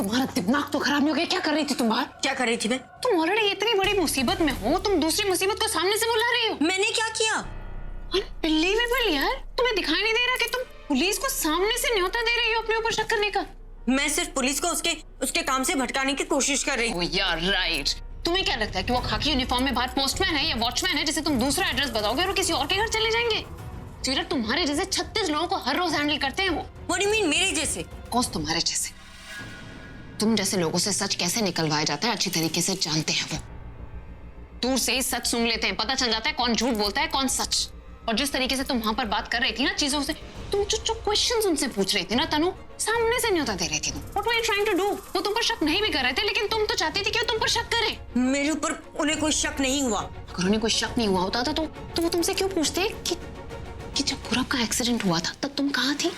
तुम्हारा दिमाग तो खराब नहीं हो गया? क्या कर रही थी तुम बाहर? क्या कर रही थी मैं? तुम ऑलरेडी इतनी बड़ी मुसीबत में हो, तुम दूसरी मुसीबत को सामने से बुला रही हो। मैंने क्या किया? अनबिलीवेबल यार, तुम्हें दिखाई नहीं दे रहा कि तुम पुलिस को सामने से न्योता दे रही हो अपने ऊपर शक करने का? मैं सिर्फ पुलिस को उसके काम से भटकाने की कोशिश कर रही हूँ। यार राइट। तुम्हें क्या लगता है कि वो खाकी यूनिफॉर्म में बाहर पोस्टमैन है या वॉचमैन है जिसे तुम दूसरा एड्रेस बताओगे और वो किसी और के घर चले जाएंगे? सीरत, तुम्हारे जैसे 36 लोगों को हर रोज हैंडल करते हैं वो। What do you mean मेरे जैसे? कौन तुम्हारे जैसे? तुम जैसे लोगों से सच कैसे निकलवाया जाता है अच्छी तरीके से जानते हैं वो। दूर से ही सच सुन लेते हैं, पता चल जाता है कौन झूठ बोलता है कौन सच। और जिस तरीके से तुम वहां पर बात कर रही थी ना चीजों से, तुम जो क्वेश्चंस उनसे पूछ रही थी ना तनु, सामने से न्योता दे रही थी तुम। What were you trying to do? वो तुम पर शक नहीं भी कर रहे थे, लेकिन तुम तो चाहती थी कि वो तुम पर शक करें। मेरे ऊपर उन्हें कोई शक नहीं हुआ। अगर उन्हें कोई शक नहीं हुआ होता तो वो तुमसे क्यों पूछते कि जब पूरब का एक्सीडेंट हुआ था तब तुम कहाँ थी?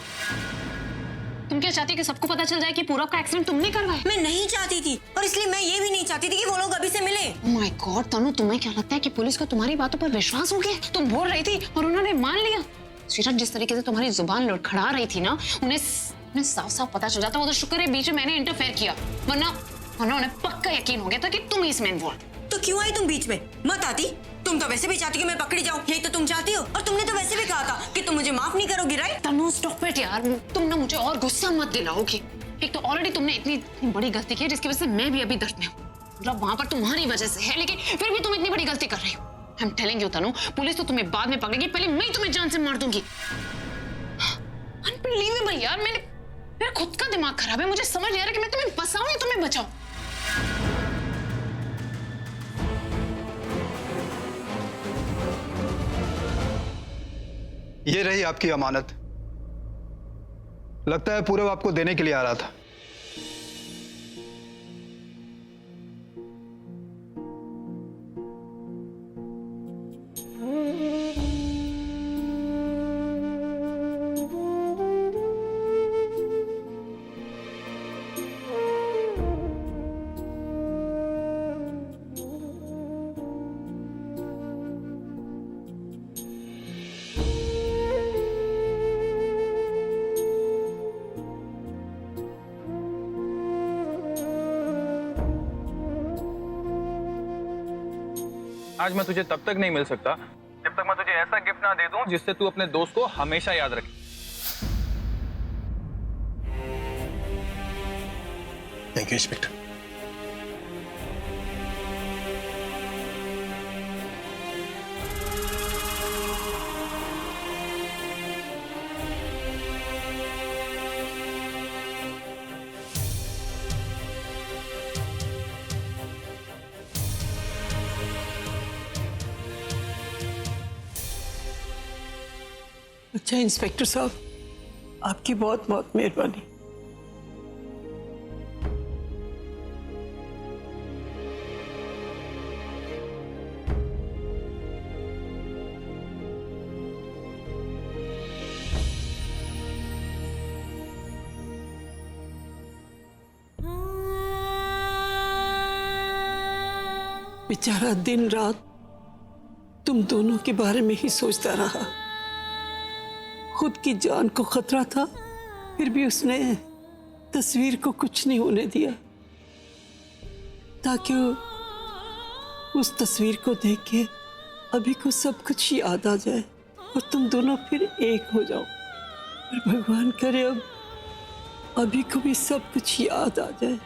तुम क्या चाहती कि सबको पता चल जाए कि पूरब का एक्सीडेंट तुमने करवाया? मैं नहीं चाहती थी, और इसलिए मैं ये भी नहीं चाहती थी कि वो लोग अभी से मिले। Oh my God, तनु, तुम्हें क्या लगता है कि पुलिस को तुम्हारी बातों पर विश्वास हो गया? तुम बोल रही थी और उन्होंने मान लिया। सीरत, जिस तरीके से तुम्हारी जुबान लड़खड़ा रही थी ना, उन्हें साफ साफ पता चल जाता। वो तो शुक्र है बीच में मैंने इंटरफेयर किया, वरना उन्हें पक्का यकीन हो गया था कि तुम ही इसमें इन्वॉल्व। तो क्यों आई तुम बीच में? मत आती। तुम तो वैसे भी चाहती कि मैं पकड़ी जाऊं, यही तो तुम चाहती हो। और तुमने तो वैसे भी कहा था कि तुम मुझे माफ नहीं करोगी, राइट? तनु, स्टॉप इट यार, तुम ना मुझे और गुस्सा मत दिलाओगी। एक तो ऑलरेडी तुमने इतनी बड़ी गलती की है जिसकी वजह से मैं भी अभी दर्द में हूँ। मतलब वहां पर तुम्हारी वजह से है, लेकिन फिर भी तुम इतनी बड़ी गलती कर रही हो। I am telling you Tanu, police तो तुम्हें बाद में पकड़ेगी, पहले मैं तुम्हें जान से मार दूंगी। अनबिलीवेबल यार, मेरा खुद का दिमाग खराब है। मुझे समझ नहीं आ रहा कि मैं तुम्हें बचाऊं या तुम्हें बचाऊं। ये रही आपकी अमानत। लगता है पूरब आपको देने के लिए आ रहा था। आज मैं तुझे तब तक नहीं मिल सकता जब तक मैं तुझे ऐसा गिफ्ट ना दे दूं जिससे तू अपने दोस्त को हमेशा याद रखे। Thank you inspector. अच्छा इंस्पेक्टर साहब, आपकी बहुत बहुत मेहरबानी। बेचारा दिन रात तुम दोनों के बारे में ही सोचता रहा। खुद की जान को खतरा था, फिर भी उसने तस्वीर को कुछ नहीं होने दिया, ताकि उस तस्वीर को देख के अभी को सब कुछ याद आ जाए और तुम दोनों फिर एक हो जाओ। और भगवान करे अब अभी को भी सब कुछ याद आ जाए।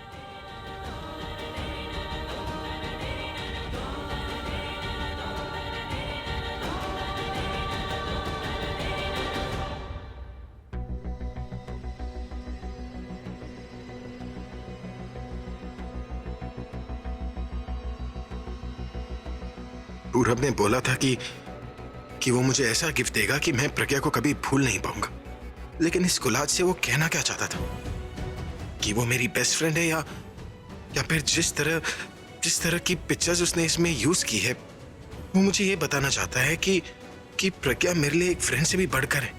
पूरब ने बोला था कि वो मुझे ऐसा गिफ्ट देगा कि मैं प्रज्ञा को कभी भूल नहीं पाऊंगा। लेकिन इस गुलाज से वो कहना क्या चाहता था? कि वो मेरी बेस्ट फ्रेंड है, या फिर जिस तरह की पिक्चर्स उसने इसमें यूज की है, वो मुझे ये बताना चाहता है कि प्रज्ञा मेरे लिए एक फ्रेंड से भी बढ़कर है,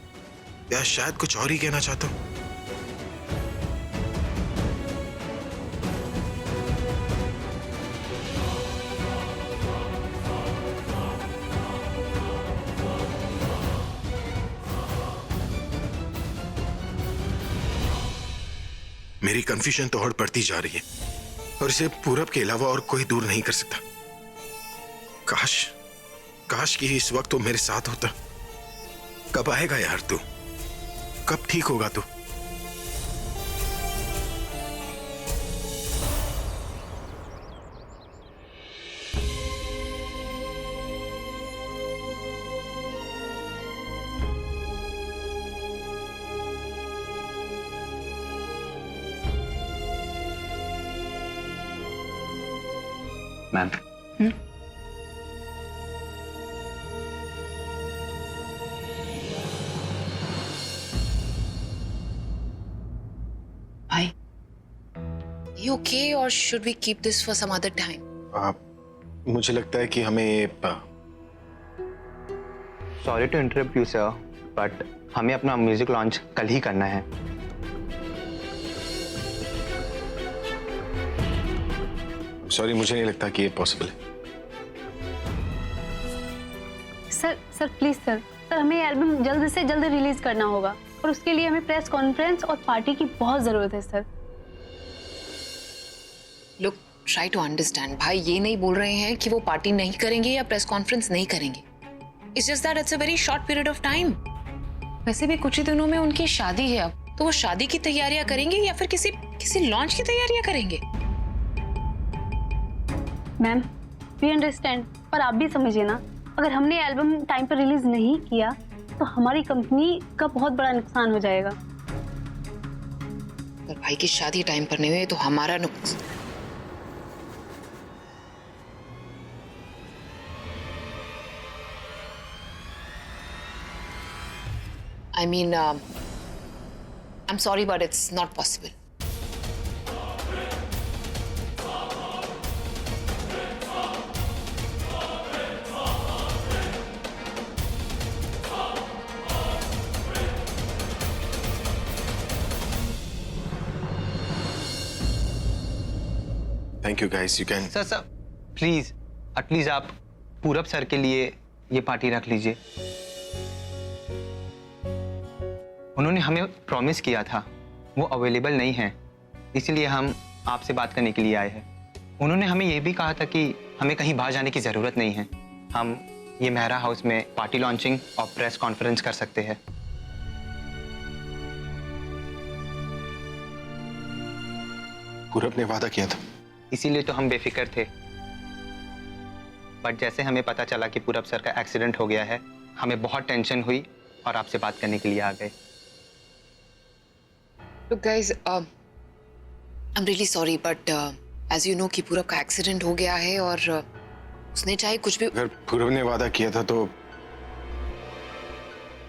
या शायद कुछ और ही कहना चाहता हूँ। मेरी कंफ्यूजन तो और बढ़ती जा रही है और इसे पूरब के अलावा और कोई दूर नहीं कर सकता। काश कि इस वक्त वो मेरे साथ होता। कब आएगा यार तू? कब ठीक होगा तू? मैम, भाई, you okay or should we keep this for some other time? मुझे लगता है कि हमें sorry to interrupt you sir, but हमें अपना म्यूजिक लॉन्च कल ही करना है। सॉरी, मुझे नहीं लगता कि ये पॉसिबल है। सर प्लीज सर हमें ये एल्बम जल्द से जल्द रिलीज करना होगा और उसके लिए हमें प्रेस कॉन्फ्रेंस और पार्टी की बहुत जरूरत है sir. Look, try to understand. भाई ये नहीं बोल रहे हैं कि वो पार्टी नहीं करेंगे या प्रेस कॉन्फ्रेंस नहीं करेंगे। It's just that it's a very short period of time. वैसे भी कुछ ही दिनों में उनकी शादी है अब, तो वो शादी की तैयारियां करेंगे या फिर किसी लॉन्च की तैयारियां करेंगे? मैम वी अंडरस्टैंड, पर आप भी समझिए ना, अगर हमने एल्बम टाइम पर रिलीज नहीं किया तो हमारी कंपनी का बहुत बड़ा नुकसान हो जाएगा। अगर भाई की शादी टाइम पर नहीं हुई तो हमारा नुकसान। I mean, I'm sorry, but it's not possible. Thank you guys, you can. Sir please at least आप पूरब सर के लिए ये पार्टी रख लीजिए। उन्होंने हमें प्रॉमिस किया था, वो अवेलेबल नहीं है, इसलिए हम आपसे बात करने के लिए आए हैं। उन्होंने हमें ये भी कहा था कि हमें कहीं बाहर जाने की ज़रूरत नहीं है, हम ये मेहरा हाउस में पार्टी लॉन्चिंग और प्रेस कॉन्फ्रेंस कर सकते हैं। पूरब ने वादा किया था, इसीलिए तो हम बेफिक्र थे, बट जैसे हमें पता चला कि पूरब सर का एक्सीडेंट हो गया है, हमें बहुत टेंशन हुई और आपसे बात करने के लिए आ गए। Look guys, I'm really sorry, but as you know कि पूरब का एक्सीडेंट हो गया है और उसने चाहे कुछ भी। अगर पूरब ने वादा किया था तो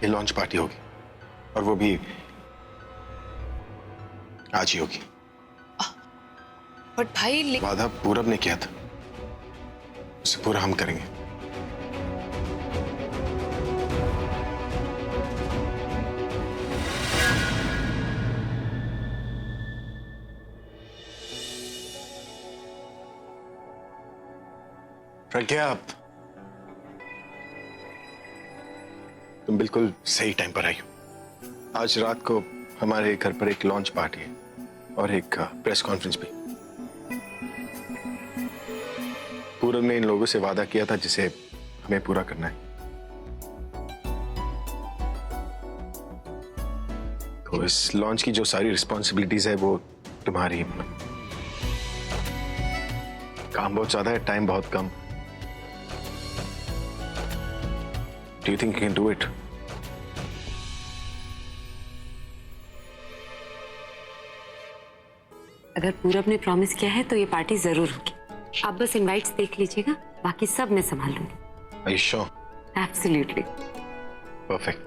ये लॉन्च पार्टी होगी और वो भी आज ही होगी। बट भाई वादा पूरब ने किया था, उसे पूरा हम करेंगे। प्रज्ञा, तुम बिल्कुल सही टाइम पर आई हो। आज रात को हमारे घर पर एक लॉन्च पार्टी है और एक प्रेस कॉन्फ्रेंस भी। पूरब ने इन लोगों से वादा किया था जिसे हमें पूरा करना है, तो इस लॉन्च की जो सारी रिस्पॉन्सिबिलिटीज है वो तुम्हारी। काम बहुत ज्यादा है, टाइम बहुत कम। Do you think you can do it? अगर पूरब ने प्रॉमिस किया है तो ये पार्टी जरूर होगी। आप बस इनवाइट्स देख लीजिएगा, बाकी सब मैं संभाल लूंगी। Are you sure? Absolutely. Perfect.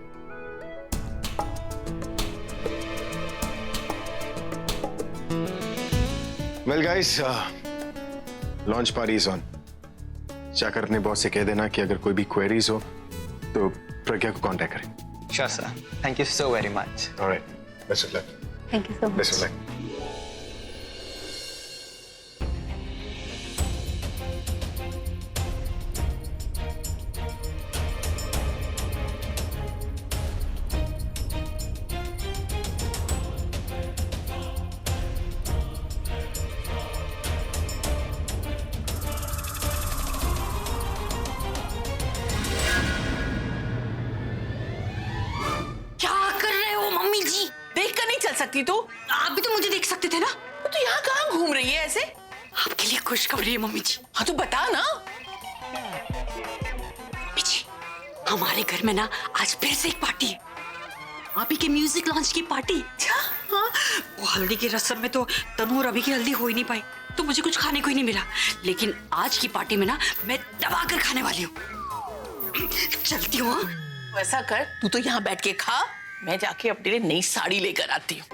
Well guys, launch party is on. जाकर अपने बॉस से कह देना कि अगर कोई भी क्वेरीज हो तो प्रज्ञा को कांटेक्ट करें। Sure sir, thank you so very much. Alright, best of luck. Thank you so much. Best of luck. जाती तो? आप भी तो मुझे देख सकते थे ना। तो यहाँ कहाँ घूम रही है ऐसे? आपके लिए खुशखबरी है मम्मी जी। हाँ तो बता ना। मम्मी जी, हमारे घर में ना आज फिर से एक पार्टी है। आप ही के म्यूजिक लॉन्च की पार्टी। हाँ, वो हल्दी की रस्म में तो तनु और अभी की हल्दी हो ही नहीं पाई, तो मुझे कुछ खाने को ही नहीं मिला। लेकिन आज की पार्टी में ना मैं दबा कर खाने वाली हूँ। चलती हूँ। तो ऐसा कर, तू तो यहाँ बैठ के खा, मैं जाके अपने लिए नई साड़ी लेकर आती हूँ।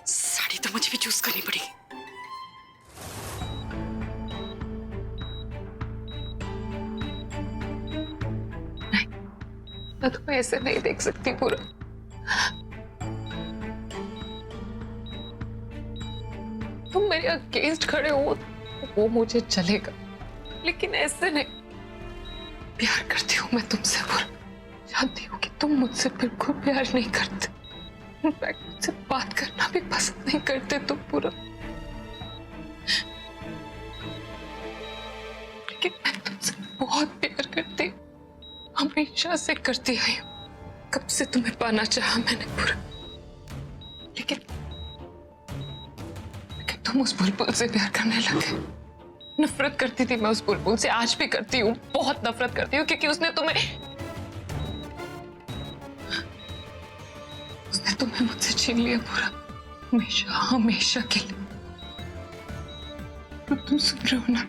साड़ी तो मुझे भी चूज करनी पड़ेगी। मैं तुम्हें ऐसे नहीं देख सकती पूरा। तुम मेरे अगेंस्ट खड़े हो वो मुझे चलेगा, लेकिन ऐसे नहीं। प्यार करती हूँ मैं तुमसे पूरा, जानती हूँ कि तुम मुझसे बिल्कुल प्यार नहीं करते। इनफैक्ट मुझसे बात करना भी पसंद नहीं करते तुम पूरा। लेकिन मैं तुमसे बहुत प्यार करती हूँ, हमेशा से करती आई हूँ। कब से तुम्हें पाना चाहा मैंने पूरा, लेकिन तुम उस बुलबुल से प्यार करने लगे। नफरत करती थी मैं उस बुलबुल से, आज भी करती हूँ, बहुत नफरत करती हूँ, क्योंकि उसने तुम्हें मुझसे छीन लिया पूरा, हमेशा हमेशा के लिए। तो तुम सुन रहे हो ना,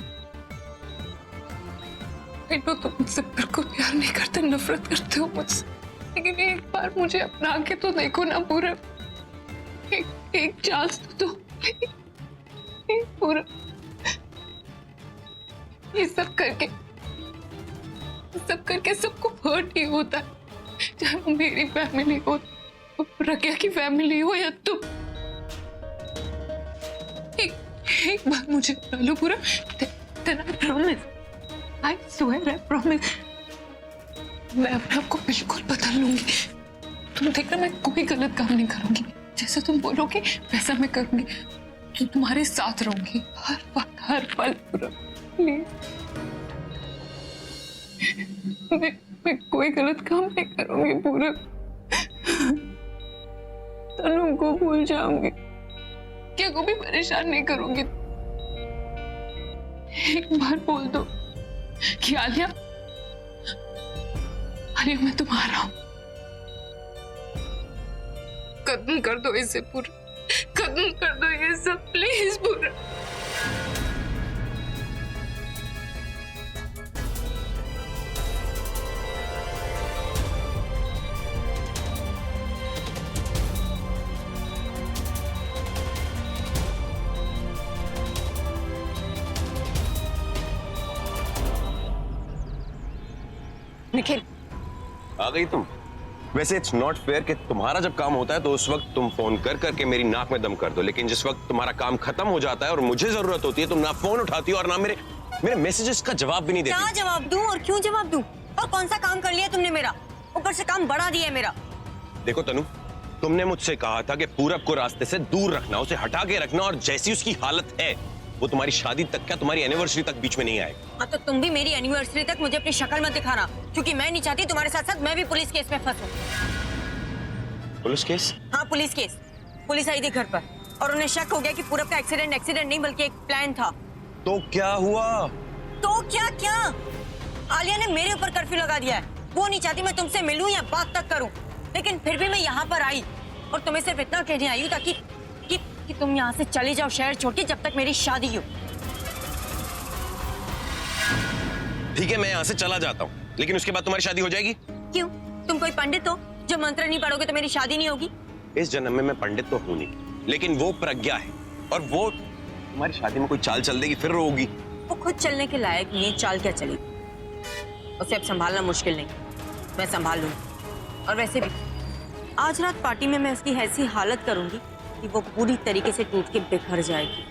तुम मुझसे बिल्कुल प्यार नहीं करते, नफरत करते हो मुझसे, लेकिन एक बार मुझे अपना के तो देखो ना पूरा। एक चांस तो दो पूरा। ये सब करके सबको हर्ट ही होता है, चाहे वो मेरी फैमिली हो, प्रज्ञा की फैमिली हो या तुम। एक बार मुझे बता लो पूरा, then I promise, I swear, I promise, मैं अपने आप को बिल्कुल बदल लूंगी। तुम देखना, मैं कोई गलत काम नहीं करूंगी, जैसे तुम बोलोगे वैसा मैं करूंगी। तो तुम्हारे साथ रहूंगी हर वक्त, हर पल पूरा। प्लीज, मैं कोई गलत काम नहीं करूंगी पूरा। तनु को भूल जाऊंगी, क्या को भी परेशान नहीं करूंगी। एक बार बोल दो कि आलिया मैं तुम्हारा हूं। खत्म कर दो इसे पूरा, खत्म कर दो ये सब प्लीज पूरा। निखिल, आ गई तुम? वैसे इट्स नॉट फेयर कि तुम्हारा जब काम होता है तो उस वक्त तुम फोन कर करके मेरी नाक में दम कर दो, लेकिन जिस वक्त तुम्हारा काम खत्म हो जाता है और मुझे जरूरत होती है तुम ना फोन उठाती हो और ना मेरे मैसेजेस का जवाब भी नहीं देती। क्या जवाब दूं और क्यों जवाब दूं? और कौन सा काम कर लिया तुमने मेरा? ऊपर से काम बढ़ा दिया है मेरा। देखो तनु, तुमने मुझसे कहा था कि पूरब को रास्ते से दूर रखना, उसे हटा के रखना, और जैसी उसकी हालत है वो तुम्हारी शादी तक क्या तुम्हारी एनिवर्सरी तक बीच में नहीं आए। हाँ तो तुम भी मेरी एनिवर्सरी तक मुझे अपनी शक्ल मत दिखाना, क्योंकि मैं नहीं चाहती तुम्हारे साथ साथ मैं भी पुलिस केस में फंसूं। Police case? हाँ पुलिस केस। पुलिस आई थी घर पर और उन्हें शक हो गया कि पूरब का एक्सीडेंट नहीं बल्कि एक प्लान था। तो क्या हुआ? तो क्या आलिया ने मेरे ऊपर कर्फ्यू लगा दिया है। वो नहीं चाहती मैं तुमसे मिलूं या बात तक करूं, लेकिन फिर भी मैं यहाँ पर आई और तुम्हें सिर्फ इतना कहने आई हूँ ताकि कि तुम यहाँ से चले जाओ शहर छोड़ के, जब तक मेरी शादी हो। ठीक है, मैं यहाँ से चला जाता हूँ, लेकिन उसके बाद तुम्हारी शादी हो जाएगी। क्यों? तुम कोई पंडित हो जो मंत्र नहीं पढ़ोगे तो मेरी शादी नहीं होगी? इस जन्म में मैं पंडित तो हूं नहीं, लेकिन वो प्रज्ञा है और वो तुम्हारी शादी में कोई चाल चल देगी फिर रोगी। वो खुद चलने के लायक नहीं, चाल क्या चलेगी? उसे अब संभालना मुश्किल नहीं, मैं संभाल लूंगी। और वैसे भी आज रात पार्टी में मैं उसकी ऐसी हालत करूंगी कि वो पूरी तरीके से टूट के बिखर जाएगी।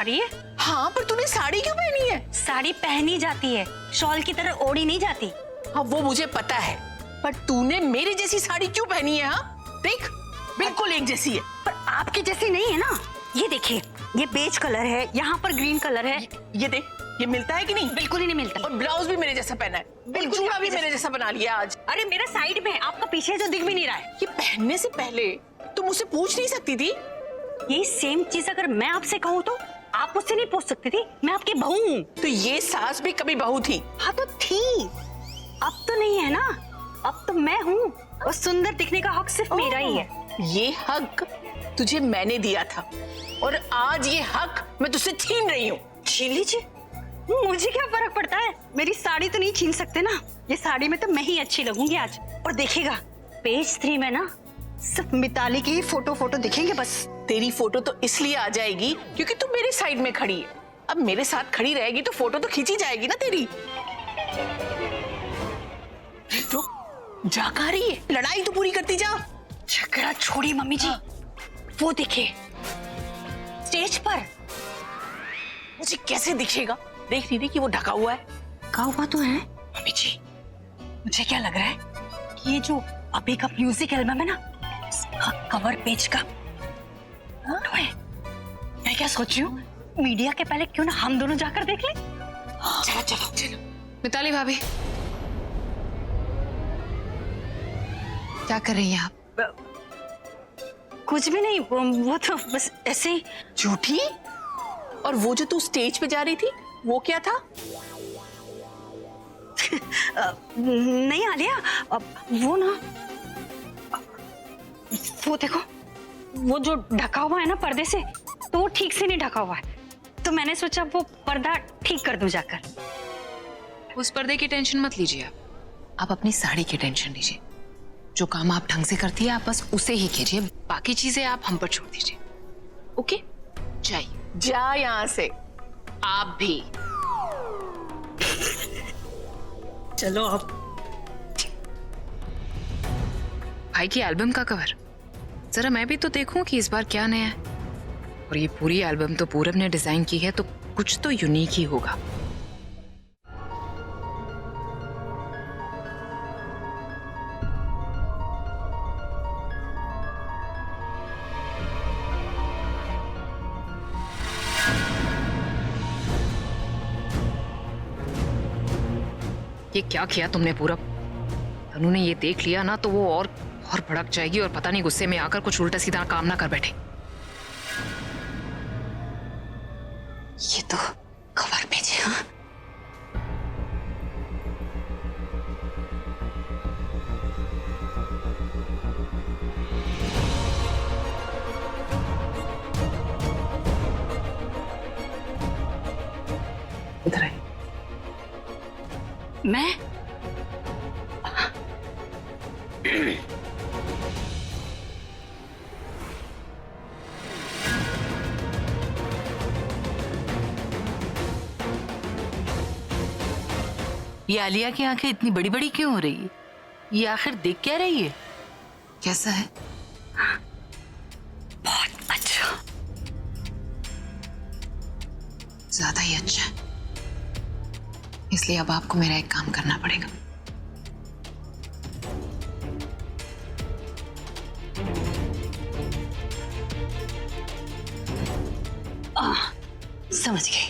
रही है? हाँ, पर तूने साड़ी क्यों पहनी है? साड़ी पहनी जाती है, शॉल की तरह ओढ़ी नहीं जाती। हाँ, वो मुझे पता है, पर तूने मेरी जैसी साड़ी क्यों पहनी है? हाँ, देख, बिल्कुल एक जैसी है। पर आपके जैसी नहीं है ना। ये देखिए, ये बेज कलर है, यहाँ पर ग्रीन कलर है। ये देख, ये मिलता है कि नहीं? बिल्कुल ही नहीं मिलता। और ब्लाउज भी मेरे जैसा पहना है, बिल्कुल जूड़ा भी आपके मेरे जैसा बना लिया आज। अरे मेरा साइड में है, आपका पीछे जो दिख भी नहीं रहा है। ये पहनने से पहले तुम मुझसे पूछ नहीं सकती थी? ये सेम चीज अगर मैं आपसे कहूँ तो आप मुझसे नहीं पूछ सकती थी। मैं आपकी बहू हूँ। तो ये सास भी कभी बहू थी? हाँ तो थी, अब तो नहीं है ना। अब तो मैं हूँ और सुंदर दिखने का हक सिर्फ मेरा ही है। ये हक तुझे मैंने दिया था और आज ये हक मैं तुझसे छीन रही हूँ। छीन लीजिए, मुझे क्या फर्क पड़ता है। मेरी साड़ी तो नहीं छीन सकते ना। ये साड़ी में तो मैं ही अच्छी लगूंगी आज। और देखिएगा पेज 3 में ना सिर्फ मिताली की फोटो दिखेंगे बस। तेरी फोटो तो इसलिए आ जाएगी क्योंकि तू मेरे साइड में खड़ी है। अब मेरे साथ खड़ी रहेगी तो फोटो तो खींची जाएगी ना तेरी। तो जा कहाँ रही है? लड़ाई तो पूरी करती जा। झगड़ा छोड़ी मम्मी जी। वो देखिए स्टेज पर। मुझे कैसे दिखेगा? देख नहीं रही कि वो ढका हुआ है? ढका हुआ तो है मम्मी जी। मुझे क्या लग रहा है कि ये जो अभी का म्यूजिक एल्बम है ना, इसका कवर पेज का फोटो है। मैं क्या सोच रही हूँ, मीडिया के पहले क्यों ना हम दोनों जाकर देख लें? चलो चलो चलो। मिताली भाभी, क्या कर रही हैं आप? कुछ भी नहीं, वो तो बस ऐसे ही। झूठी? और वो जो तू स्टेज पे जा रही थी वो क्या था? नहीं आलिया, वो ना, वो देखो, वो जो ढका हुआ है ना पर्दे से, तो वो ठीक से नहीं ढका हुआ है। तो मैंने सोचा वो पर्दा ठीक कर दूं जाकर। उस पर्दे की टेंशन मत लीजिए आप अपनी साड़ी की टेंशन लीजिए। जो काम आप ढंग से करती है आप बस उसे ही कीजिए, बाकी चीजें आप हम पर छोड़ दीजिए। ओके, जाइए। जा यहाँ से। आप भी। चलो अब। भाई की एल्बम का कवर जरा मैं भी तो देखूं कि इस बार क्या नया है। और ये पूरी एल्बम तो पूरब ने डिजाइन की है, तो कुछ तो यूनिक ही होगा। ये क्या किया तुमने पूरब? तनु ने ये देख लिया ना तो वो और भड़क जाएगी और पता नहीं गुस्से में आकर कुछ उल्टा सीधा काम ना कर बैठे। ये तो कवर पेज है। हाँ? इधर है। मैं ये आलिया की आंखें इतनी बड़ी बड़ी क्यों हो रही है? ये आखिर देख क्या रही है? कैसा है? बहुत अच्छा। ज्यादा ही अच्छा है। इसलिए अब आपको मेरा एक काम करना पड़ेगा। समझ गई।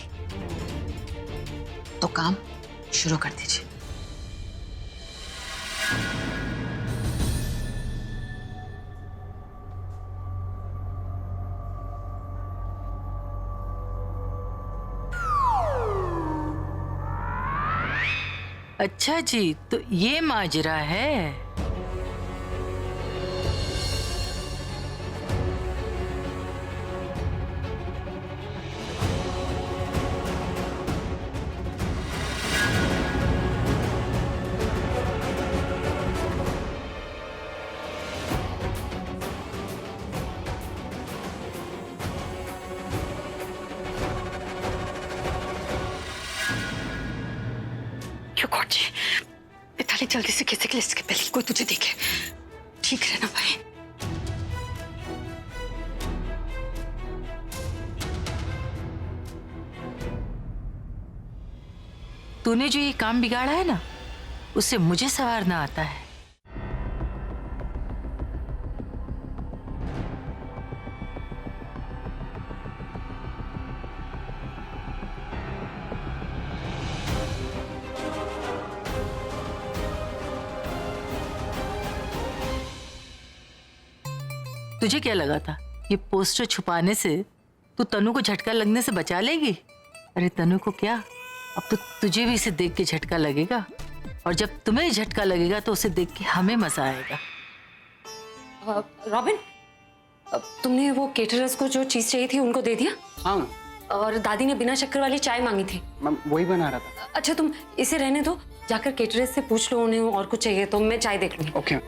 तो काम शुरू कर दीजिए। अच्छा जी, तो ये माजरा है। मिताली जल्दी से किसी के लिस्ट के पहले कोई तुझे देखे। ठीक रहना भाई। तूने जो ये काम बिगाड़ा है ना, उससे मुझे संवारना आता है। तुझे क्या लगा था ये पोस्टर छुपाने से तू तनु को झटका लगने से बचा लेगी? अरे तनु को क्या, अब तो तुझे भी इसे देख के झटका लगेगा, और जब तुम्हें झटका लगेगा तो उसे देख के हमें मजा आएगा। रॉबिन, तुमने वो केटरर्स को जो चीज चाहिए थी उनको दे दिया? हाँ, और दादी ने बिना शक्कर वाली चाय मांगी थी। मैम वही बना रहा था। अच्छा तुम इसे रहने दो, जाकर केटरर्स से पूछ लो उन्हें और कुछ चाहिए तो मैं चाय देख लूंगी। ओके।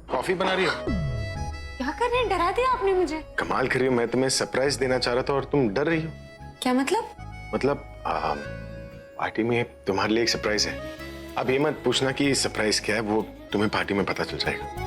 कॉफी बना रही हो? क्या कर रहे हैं? डरा दिया आपने मुझे। कमाल कर रही हो, मैं तुम्हें सरप्राइज देना चाह रहा था और तुम डर रही हो। क्या मतलब? मतलब पार्टी में तुम्हारे लिए एक सरप्राइज है। अब ये मत पूछना कि सरप्राइज क्या है, वो तुम्हें पार्टी में पता चल जाएगा।